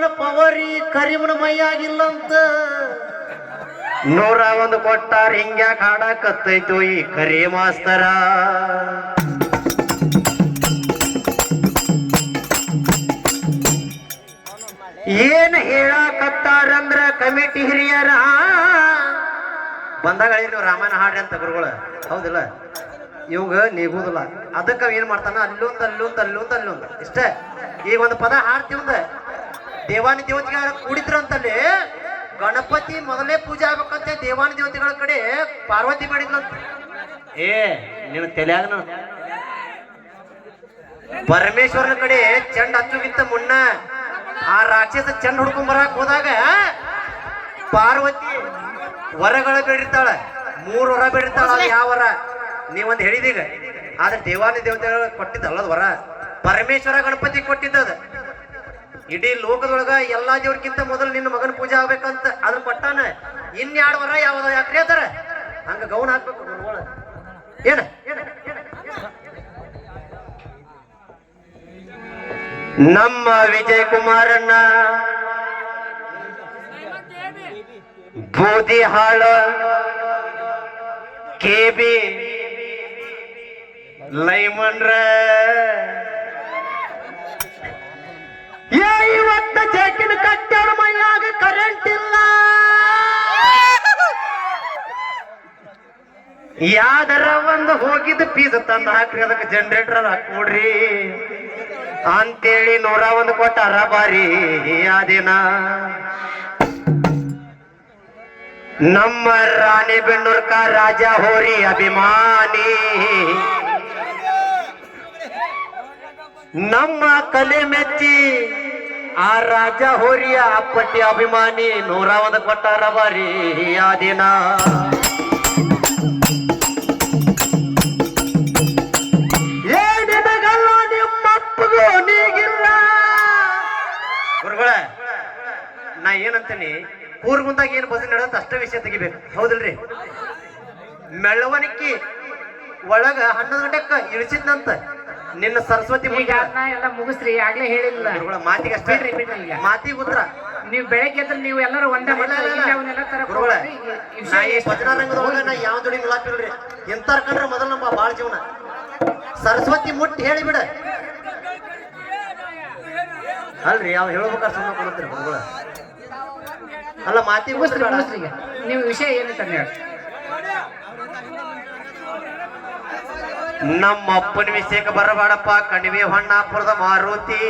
ಮಾಸ್ತರನ ಪವರಿ ಕರಿಮನ ಮೈಯಾಗಿಲ್ಲಂತ 101 ಕೊಟ್ಟಾರ ಹಿಂಗ್ಯಾಕ ಹಾಡಾಕತ್ತೈತು ಈ ಕರಿ ಮಾಸ್ತರ ಏನ್ ಹೇಳಾಕತ್ತಾರಂದ್ರ ಕಮಿಟಿ ಹಿರಿಯರ ಬಂದಾಗ ನೀವು ರಾಮಾಯಣ ಹಾಡ್ರಿ ಅಂತ ಗುರುಗಳ ಹೌದಿಲ್ಲ ಇವಾಗ ನೀಗುದಿಲ್ಲ ಅದಕ್ಕ ಏನ್ ಮಾಡ್ತಾನ ಅಲ್ಲೊಂದು ಇಷ್ಟೇ ಈಗ ಒಂದು ಪದ ಹಾಡ್ತೀವಂದ ದೇವಾನಿ ದೇವತೆಗಳ ಕೂಡಿದ್ರಂತಲ್ಲಿ ಗಣಪತಿ ಮೊದಲೇ ಪೂಜೆ ಆಗ್ಬೇಕಂತ ದೇವಾನಿ ದೇವತೆಗಳ ಕಡೆ ಪಾರ್ವತಿ ಮಾಡಿದ್ಲಂತ ನಿನ್ನ ತಲೆಯಾಗ ಪರಮೇಶ್ವರನ ಕಡೆ ಚಂಡ್ ಹಚ್ಚುಗಿಂತ ಮುನ್ನ ಆ ರಾಕ್ಷಸ ಚಂಡ್ ಹುಡ್ಕೊಂಡ್ ಬರಕ್ ಹೋದಾಗ ಪಾರ್ವತಿ ವರಗಳ ಬೇಡಿರ್ತಾಳ 3 ವರ ಬೇಡಿರ್ತಾಳ ಯಾವ ವರ ನೀವೊಂದು ಹೇಳಿದೀಗ ಆದ್ರೆ ದೇವಾನಿ ದೇವತೆಗಳು ಕೊಟ್ಟಿದ್ದಲ್ಲದ ವರ ಪರಮೇಶ್ವರ ಗಣಪತಿ ಕೊಟ್ಟಿದ್ದದ ಇಡೀ ಲೋಕದೊಳಗ ಎಲ್ಲಾ ದೇವ್ರಕ್ಕಿಂತ ಮೊದಲು ನಿನ್ನ ಮಗನ ಪೂಜೆ ಆಗ್ಬೇಕಂತ ಅದನ್ನ ಕೊಟ್ಟಾನ ಇನ್ಯಾರು ವರ ಯಾವ್ದ ಯಾಕ್ರಿ ಅಂತಾರ ಹಂಗ ಗೌನ ಹಾಕ್ಬೇಕು ಏನ ನಮ್ಮ ವಿಜಯ್ ಕುಮಾರಣ್ಣ ಬೂದಿಹಾಳ ಕೆಬಿ ಲೈಮನ್ರ ಇವತ್ತು ಜೇಕಿನ ಕಟ್ಟಾರ ಮೈಯಾಗ ಕರೆಂಟ್ ಇಲ್ಲ ಯಾವ್ದಾರ ಒಂದು ಹೋಗಿದ್ದು ಪೀಸ್ ತಂದು ಹಾಕ್ರಿ ಅದಕ್ಕೆ ಜನರೇಟರ್ ಹಾಕೊಡ್ರಿ ಅಂತೇಳಿ 101 ಕೊಟ್ಟಾರ ಬಾರಿ ಆ ದಿನ ನಮ್ಮ ರಾಣಿಬೆನ್ನೂರ್ಕ ರಾಜ ಹೋರಿ ಅಭಿಮಾನಿ ನಮ್ಮ ಕಲೆ ಮೆಚ್ಚಿ ಆ ರಾಜ ಹೋರಿಯ ಅಪ್ಪಟ್ಟಿ ಅಭಿಮಾನಿ 101 ಕೊಟ್ಟಾರ ಬಾರಿ ಆ ದಿನ ಗುರುಗಳ ನಾ ಏನಂತೀನಿ ಊರ್ ಮುಂದಾಗ ಏನ್ ಬಸ್ ನಡೆದ ಅಷ್ಟ ವಿಷಯ ತೆಗಿಬೇಕು ಹೌದಲ್ರಿ ಮೆಳವಣಿಗೆ ಒಳಗ 11 ಗಂಟೆಕ್ಕ ಇಳಿಸಿದ್ನಂತ ನಿನ್ನ ಸರಸ್ವತಿ ಎಲ್ಲ ಮುಗಿಸ್ರಿ ಆಗ್ಲೇ ಹೇಳಿಲ್ಲ ಗುರುಗಳ ಮಾತಿಗೆ ಅಷ್ಟೇ ಮಾತಿಗೆ ಉತ್ತರ ನೀವು ಬೆಳಗ್ಗೆ ಎದ್ರೆ ನೀವು ಎಲ್ಲರೂ ಒಂದೇ ಗುರುಗಳ ನಾ ಈ ಭಜನಾ ರಂಗದೊಳಗ ನಾ ಯಾವ ಜೋಡಿ ಮಿಲಾಪಿಲ್ರಿ ಎಂತಾರ ಕಂಡ್ರೆ ಮೊದಲು ನಮ್ಮ ಬಾಳ ಜೀವನ ಸರಸ್ವತಿ ಮುಟ್ಟಿ ಹೇಳಿಬಿಡ ಅಲ್ರಿ ಯಾವ ಹೇಳ್ಬೇಕಾದ್ರೆ ಸುಮ್ಮನೆ ಕೊಡ್ತೀರಿ ಗುರುಗಳ ಅಲ್ಲ ಮಾತಿ ನೀವು ವಿಷಯ ಏನಂತ ನಮ್ಮ ಅಪ್ಪನ ವಿಷಯಕ್ಕೆ ಬರಬೇಡಪ್ಪ ಕಣಿವೆ ಹೊಣ್ಣಾಪುರದ ಮಾರುತಿ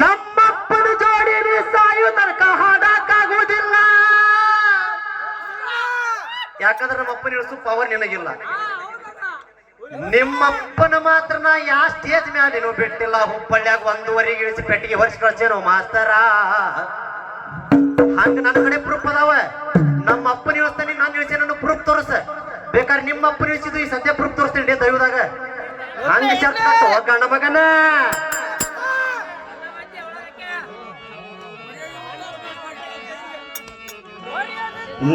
ನಮ್ಮಪ್ಪನ ಜೋಡಿ ಸಾಯು ತನಕ ಹಾಡಕ್ಕಾಗುವುದಿಲ್ಲ ಯಾಕಂದ್ರೆ ನಮ್ಮಪ್ಪನ ಇಳಿಸು ಪವರ್ ನಿನಗಿಲ್ಲ ನಿಮ್ಮಪ್ಪನ ಮಾತ್ರ ನಾ ಯಾವ ಸ್ಟೇಜ್ ಮ್ಯಾಲ ನೀನು ಬಿಟ್ಟಿಲ್ಲ ಹುಬ್ಬಳ್ಳಿಯಾಗ 1:15 ಇಳಿಸಿ ಪೆಟ್ಟಿಗೆ ಹೊರಿಸಿ ಕಳ್ಸೇನೋ ಮಾಸ್ತರ ಹಂಗ ನನ್ನ ಕಡೆ ಪ್ರೂಫ್ ಅದಾವ ನಮ್ಮ ಅಪ್ಪನ ಇಳಿಸ್ತಾನೆ ನಾನು ಇಳಿಸಿ ನನ್ನ ಪ್ರೂಫ್ ತೋರಿಸ ಬೇಕಾದ್ರೆ ನಿಮ್ಮ ಅಪ್ಪನ ಇಳಿಸಿದ್ದು ಈ ಸದ್ಯ ಪ್ರೂಫ್ ತೋರಿಸ್ತೀನಿ ದೈವದಾಗ ಹಂಗ ಶರ್ಟ್ ಕಟ್ಟು ಗಂಡ ಮಗನ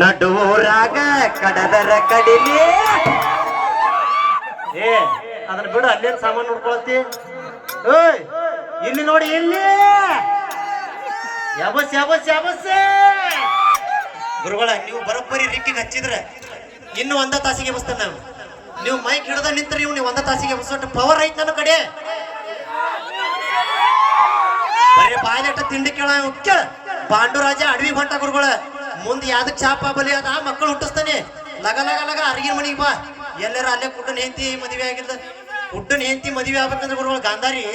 ನಡುವರಾಗ ಕಡದರ ಕಡಿಲಿ ಅದನ್ನ ಬಿಡು ಅಲ್ಲೇನ್ ಸಾಮಾನು ನೋಡ್ಕೊಳತಿ ಓಯ್ ಇಲ್ಲಿ ನೋಡಿ ಇಲ್ಲಿ ಯಾಬಸ್ ಯಾಬಸ್ ಯಾಬಸ್ ಗುರುಗಳ ನೀವು ಬರೋಬ್ಬರಿ ರಿಕ್ಕಿಗೆ ಹಚ್ಚಿದ್ರೆ ಇನ್ನು 1 ತಾಸಿಗೆ ಬಸ್ತಾನೆ ನಾವು ನೀವು ಮೈಕ್ ಹಿಡ್ದ ನಿಂತ್ರಿ ನೀವು 1 ತಾಸಿಗೆ ಬಸ್ಸಟ್ಟು ಪವರ್ ಐತ್ ನನ್ನ ಕಡೆ ಬರೀ ಬಾಯ್ದಟ್ಟ ತಿಂಡಿ ಕೇಳ ಕೇಳ ಪಾಂಡುರಾಜ ಅಡವಿ ಹೊಂಟ ಗುರುಗಳ ಮುಂದೆ ಯಾವ್ದಕ್ ಚಾಪ ಬಲಿ ಅದ ಮಕ್ಕಳು ಹುಟ್ಟಿಸ್ತಾನೆ ಲಗ ಲಗ ಲಗ ಅರ್ಗಿನ ಮನಿಗೆ ಬಾ ಎಲ್ಲರ ಅಲ್ಲೇ ಕುಡ್ಡನ್ ಹೆಂಡತಿ ಮದುವೆ ಆಗಿಲ್ಲ ಕುಡ್ಡನ್ ಹೆಂಡತಿ ಮದುವೆ ಆಗ್ಬೇಕಂದ್ರೆ ಗುರುಗಳು ಗಾಂಧಾರಿ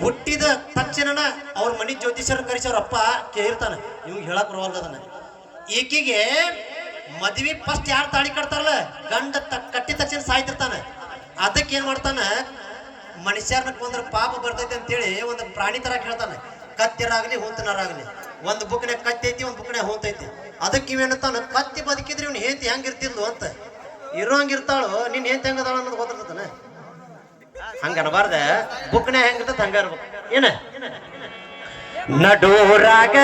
ಹುಟ್ಟಿದ ತಕ್ಷಣ ಅವ್ರ ಮನಿ ಜ್ಯೋತಿಷರು ಕರೆಸಿ ಅವ್ರ ಅಪ್ಪ ಕೇಳಿರ್ತಾನ ಇವ್ಗೆ ಹೇಳಕ್ ಬರವಲ್ದ ಅದನ್ನ ಈಕಿಗೆ ಮದ್ವಿ ಫಸ್ಟ್ ಯಾರು ತಾಳಿ ಕಟ್ತಾರಲ್ಲ ಗಂಡ ಕಟ್ಟಿದ ತಕ್ಷಣ ಸಾಯ್ತಿರ್ತಾನ ಅದಕ್ಕೆ ಏನ್ ಮಾಡ್ತಾನ ಮನುಷ್ಯರ್ನ ಕೊಂದ್ರ ಪಾಪ ಬರ್ತೈತೆ ಅಂತೇಳಿ ಒಂದು ಪ್ರಾಣಿ ತರ ಕೇಳ್ತಾನೆ ಕತ್ತಿರಾಗ್ಲಿ ಹೊಂತನರಾಗ್ಲಿ ಒಂದು ಬುಕ್ನೆ ಕತ್ತಿ ಐತಿ ಒಂದು ಬುಕ್ನೆ ಹೊಂತೈತಿ ಅದಕ್ಕೆ ಇವೇನಂತಾನ ಕತ್ತಿ ಬದುಕಿದ್ರೆ ಇವ್ನು ಹೆಂಡತಿ ಹೆಂಗಿರ್ತಿದ್ಲು ಅಂತ ಇರೋಂಗಿರ್ತಾಳು ನಿನ್ ಹೆಂತ ಹೆಂಗದಾಳ ಅನ್ನೋದು ಗೊತ್ತಿರ್ತಾನ ಹಂಗ ಅನ್ಬಾರ್ದ ಬುಕ್ನೆ ಹೆಂಗಿರ್ತದ ಹಂಗ ಇರ್ಬೇಕು ಏನ ನಡೂರಾಗ